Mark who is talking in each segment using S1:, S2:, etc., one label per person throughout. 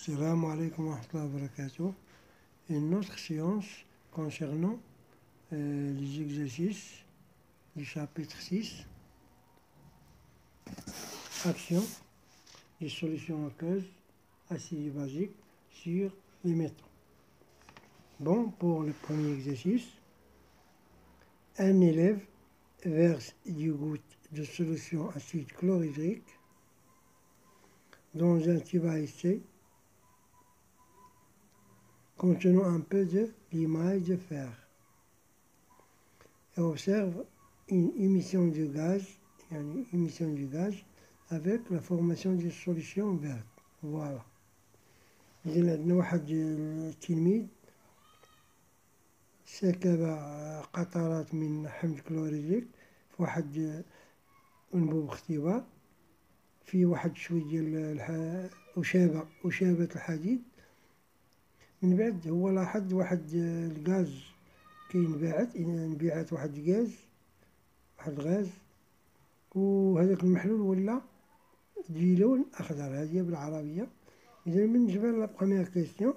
S1: Salam alaikum wa rahmatullahi wa barakatuh. Une autre séance concernant les exercices du chapitre 6, action des solutions aqueuses acides basiques sur les métaux. Bon, pour le premier exercice, un élève verse 10 gouttes de solution acide chlorhydrique dans un tube à essai contenant un peu de limaille de fer et observe une émission de gaz avec la formation de solution verte. Voilà. إذا عندنا واحد التلميذ سكب قطرات من حمض كلوريدريك في واحد أنبوب اختبار في واحد شوية ديال أشابة الحديد. من بعد هو لاحظ واحد الغاز كينبعث واحد الغاز وهذاك المحلول ولا ذي لون أخضر. هذه بالعربية. إذا بالنسبة لا بروميير كيسيون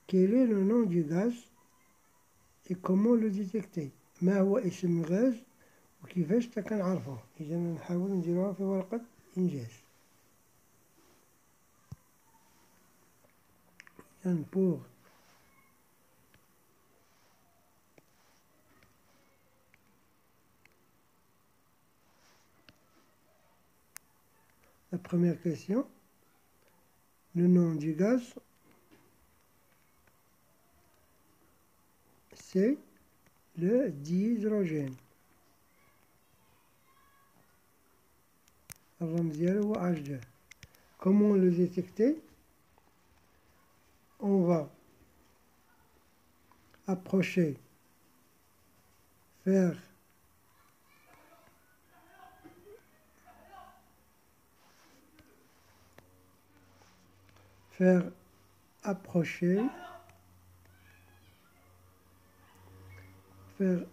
S1: quel est le nom du gaz et comment le détecter؟ ما هو اسم الغاز وكيفاش كنعرفوه؟ إذا نحاول نديروها في ورقة إنجاز. إذا pour la première question, le nom du gaz, c'est le dihydrogène. الرمز ديالو هو H2. Comment le détecter? On va approcher, faire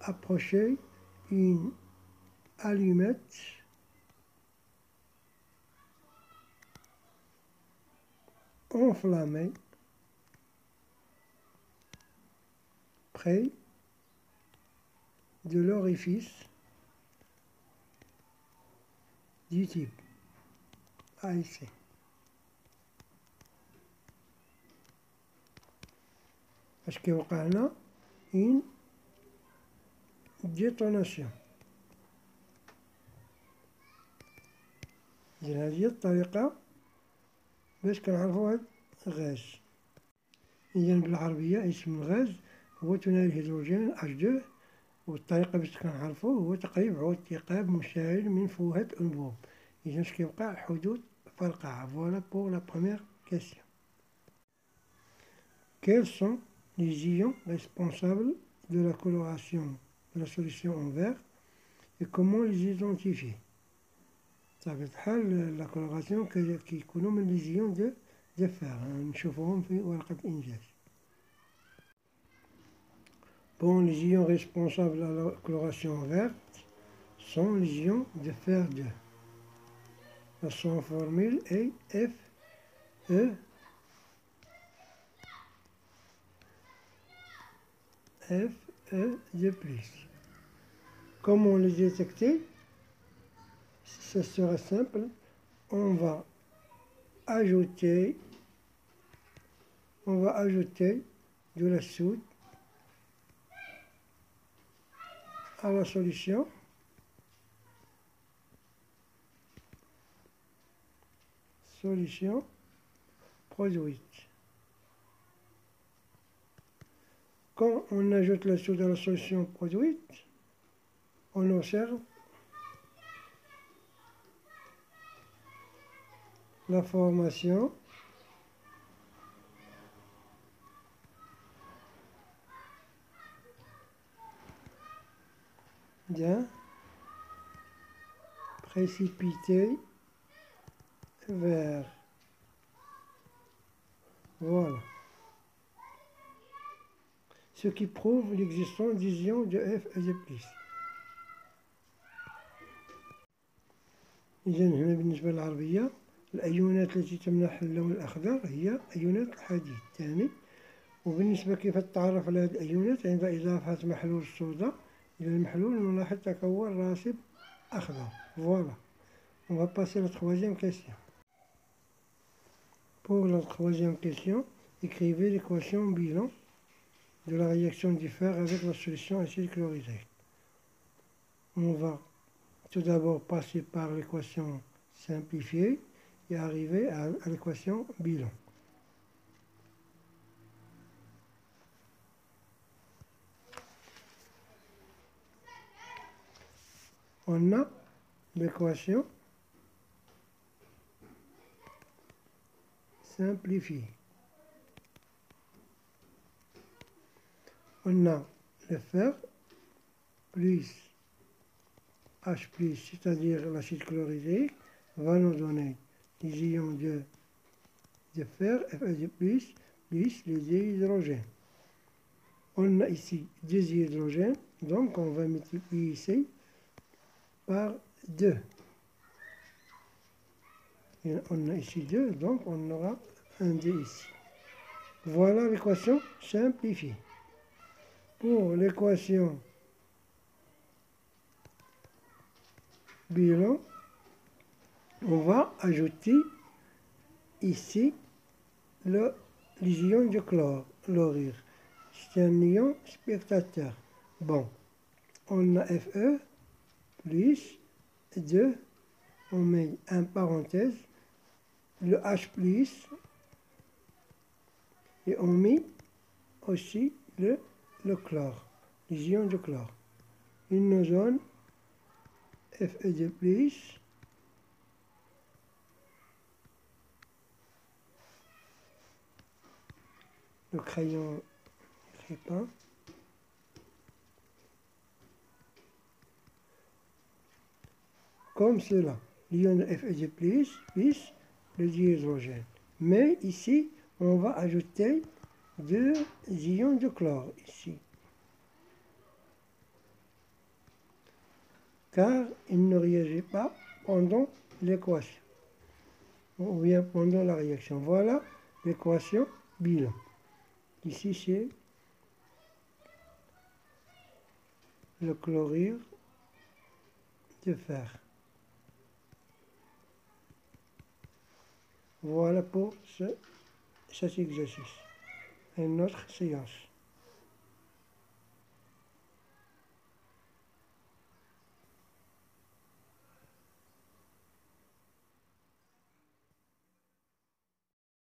S1: approcher une allumette enflammée près de l'orifice du type AIC. اش كيوقع هنا؟ une détonation. إذا هذه هي الطريقة باش كنعرفو هاد الغاز. إذا بالعربية اسم الغاز هو ثاني الهيدروجين H2، والطريقة باش كنعرفوه هو تقريب عود ثقاب مشتعل من فوهة الأنبوب. إذا اش كيوقع؟ حدوث فرقعة. Voilà pour la première question. Quels sont les ions responsables de la coloration de la solution en vert et comment les identifier؟ بطبيعة الحال لا كولوراسيون كيكونوا من لي زيون دو فير، نشوفوهم في ورقة الإنجاز. Bon, les ions responsables à la coloration verte sont les ions de fer 2. Son formule est Fe Fe2+. Comment les détecter? Ce sera simple. On va ajouter de la soude à la solution produite. Quand on ajoute la soude à la solution produite, on observe la formation d'un précipité vert. Voilà. Ce qui prouve l'existence des ions de Fe2+. إذا هنا بالنسبة للعربية الأيونات التي تمنح اللون الأخضر هي أيونات الحديد الثاني. وبالنسبة كيف تتعرف على هذه الأيونات عند إضافة محلول الصودا إلى المحلول نلاحظ تكون راسب أخضر. Voilà. On va passer à la troisième question. Pour la troisième question, écrivez l'équation bilan de la réaction du fer avec la solution acide chlorhydrique. On va tout d'abord passer par l'équation simplifiée et arriver à l'équation bilan. On a l'équation simplifiée. On a le fer plus H+, c'est-à-dire l'acide chlorhydrique, va nous donner les ions de fer, Fe2+, plus les dihydrogènes. On a ici deux hydrogènes, donc on va multiplier ici par 2. Et on a ici 2, donc on aura un 2 ici. Voilà l'équation simplifiée. Pour l'équation bilan, on va ajouter ici les ions de chlorure. C'est un ion spectateur. Bon, on a Fe plus 2, on met en parenthèse le H plus et on met aussi le chlore, les ions de chlore. Il nous donne Fe2+, le crayon n'écrit pas, comme cela, l'ion de Fe2+, plus le dihydrogène. Mais ici, on va ajouter deux ions de chlore ici, car il ne réagit pas pendant l'équation, ou bien pendant la réaction. Voilà l'équation bilan. Ici, c'est le chlorure de fer. Voilà pour cet exercice. Et notre séance.